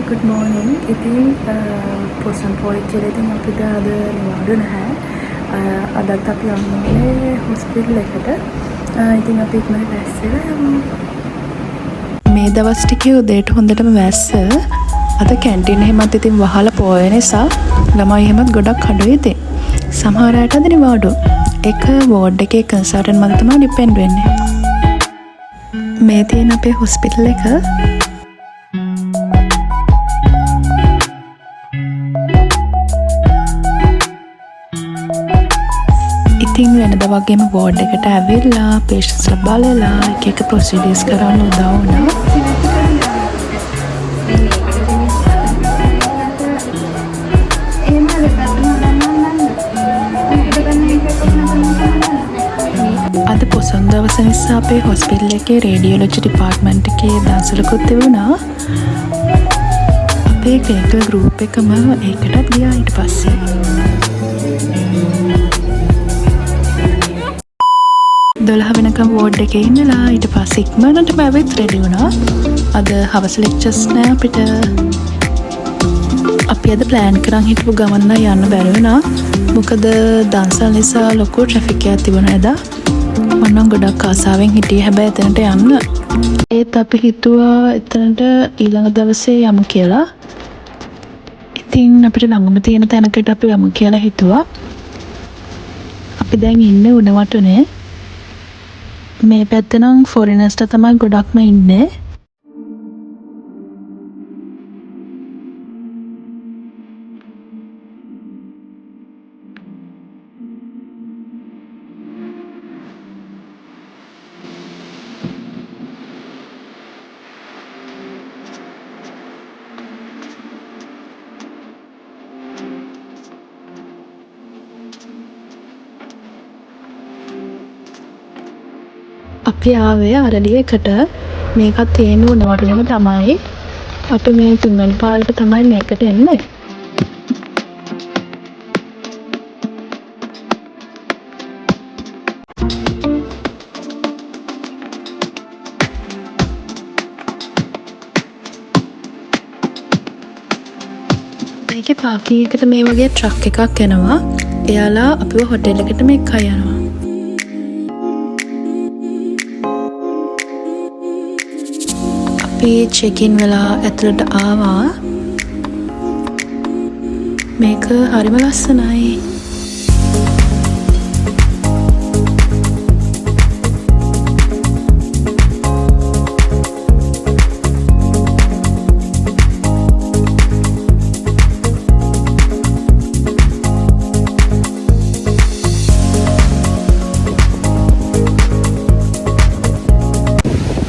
good morning. ඉතින් පොසම් පොයි කියලා ඉතින් අපිට අද නිවාඩු නැහැ. අදත් අපි යන්නේ හොස්පිටල් එකට. ඉතින් අපි ඉක්මනට දැස්සෙලා යමු. මේ දවස් ටිකේ උදේට හොඳටම වැස්ස. අද කැන්ටින් එහෙමත් ඉතින් වහලා පොය නිසා ළමයි එහෙමත් ගොඩක් අඩුයි ඉතින්. සමහර අයට අද නිවාඩු. ඒක වෝඩ් එකේ කන්සල්ටන්ට් මන් තමයි ඩිපෙන්ඩ් වෙන්නේ. මේ තියෙන අපේ හොස්පිටල් එක ඉතින් වෙනද වගේම වෝඩ් එකට ඇවිල්ලා පේෂන්ට්ස්ලා බලලා එක ප්‍රොසීඩර්ස් කරන්න උදව් වුණා. අද පොසොන් දවස නිසා අපේ හොස්පිටල් එකේ රේඩියෝලොජි ඩිපාර්ට්මන්ට් එකේ දන්සලකුත් තිබුණා. අපේ ක්ලිනිකල් ගෲප් එකම ඒකටත් ගියා ඊට පස්සේ. දොළහ වෙනකම් වෝඩ් එකේ ඉඳලා ඊට පස්සේ ඉක්මනටම ඇවිත් රෙඩි වුණා. අද හවස ලෙක්චර්ස් නෑ අපිට. අපි අද ප්ලෑන් කරන් හිටපු ගමන යන්න බැරි වුණා. මොකද දන්සල් නිසා ලොකු ට්‍රැෆික් එකක් තිබුණා එදා. මම ගොඩක් ආසාවෙන් හිටියේ හැබැයි එතනට යන්න. ඒත් අපි හිතුවා එතනට ඊළඟ දවසේ යමු කියලා. ඉතින් අපිට ළඟම තියෙන තැනකට අපි යමු කියලා හිතුවා. අපි දැන් ඉන්නේ උණවටුනේ. මේ පැත්තේ නම් ෆොරිනර්ස්ලා තමයි ගොඩක්ම ඉන්නේ. අපි ආවේ අරලියකට. මේකත් තියෙන උණවටුනේම තමයි. අපි මේ තුන්වෙනි පාරට තමයි මේකට එන්නේ. මේකේ පාකින් එකට මේ වගේ ට්‍රක් එකක් එනවා. එයාලා අපිව හොටෙල් එකට මේකයි යනවා. චෙකින් වෙලා ඇතුළට ආවා. මේක හරිම ලස්සනයි.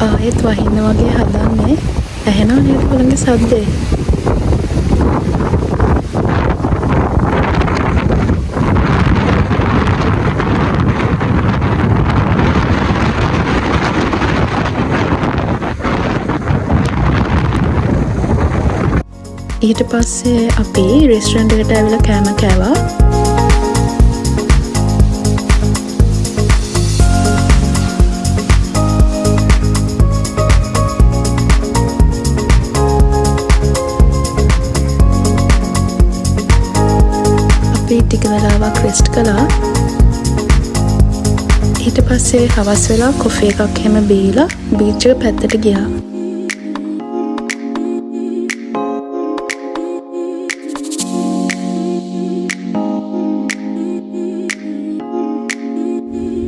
ආයෙත් වහින්න වගේ හදන්නේ. ඇහෙනව නේද කොළඹේ සද්දේ? ඊට පස්සේ අපි රෙස්ටුරන්ට් එකට ඇවිල්ලා කෑම කෑවා. ටික වෙලාවක් රෙස්ට් කළා. ඊට පස්සේ හවස් වෙලා කොෆි එකක් හැම බීලා බීච් එක පැත්තට ගියා.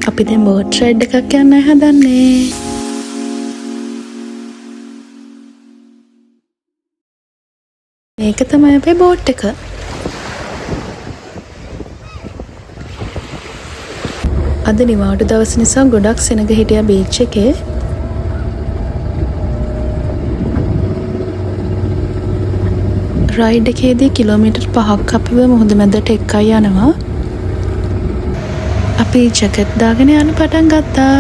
අපි දැන් බෝට් රයිඩ් එකක් යන්න හදන්නේ. මේක තමයි අපේ බෝට් එක. අද නිවාඩු දවස් නිසා ගොඩක් සෙනග හිටියා බීච් එකේ. රයිඩ් එකේදී කිලෝමීටර් 5ක් අපිව මුහුද මැදට එක්කයි යනවා. අපි ජැකට් දාගෙන යන්න පටන් ගත්තා.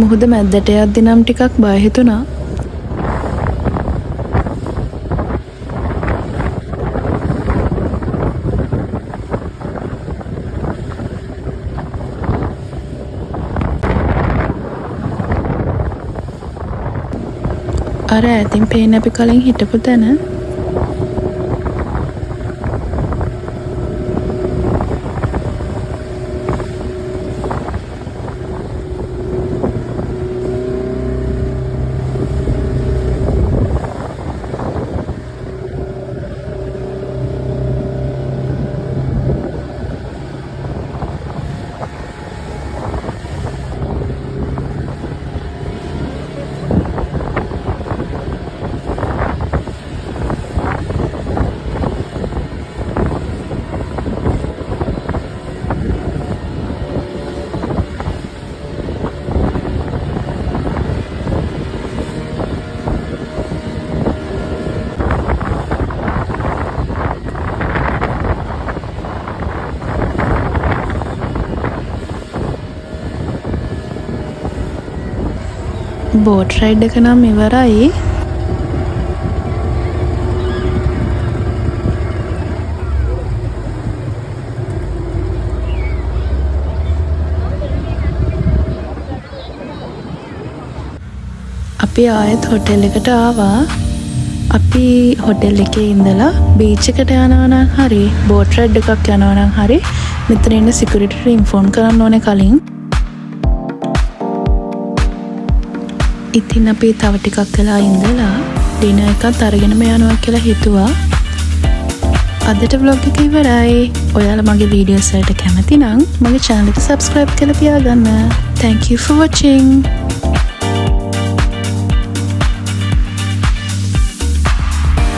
මුහුද මැද්දට යද්දි නම් ටිකක් බය හිතුණා. අර ඈතින් පේන අපි කලින් හිටපු තැන. බෝට් රයිඩ් එක නම් ඉවරයි. අපි ආයෙත් හොටෙල් එකට ආවා. අපි හොටෙල් එකේ ඉඳලා බීච් එකට යනවා නම් හරි බෝට් රයිඩ් එකක් යනවා නම් හරි මෙතන ඉන්න සිකියුරිටිට ඉන්ෆෝම් කරන්න ඕනේ කලින්. ඉතින් අපි තව ටිකක් වෙලා ඉඳලා ඩිනර් එකත් අරගෙනම යනවා කියලා හිතුවා. අදට vlog එක ඉවරයි. ඔයාලා මගේ වීඩියෝස් වලට කැමති නම් මගේ channel එක subscribe කරලා තියාගන්න. Thank you for watching.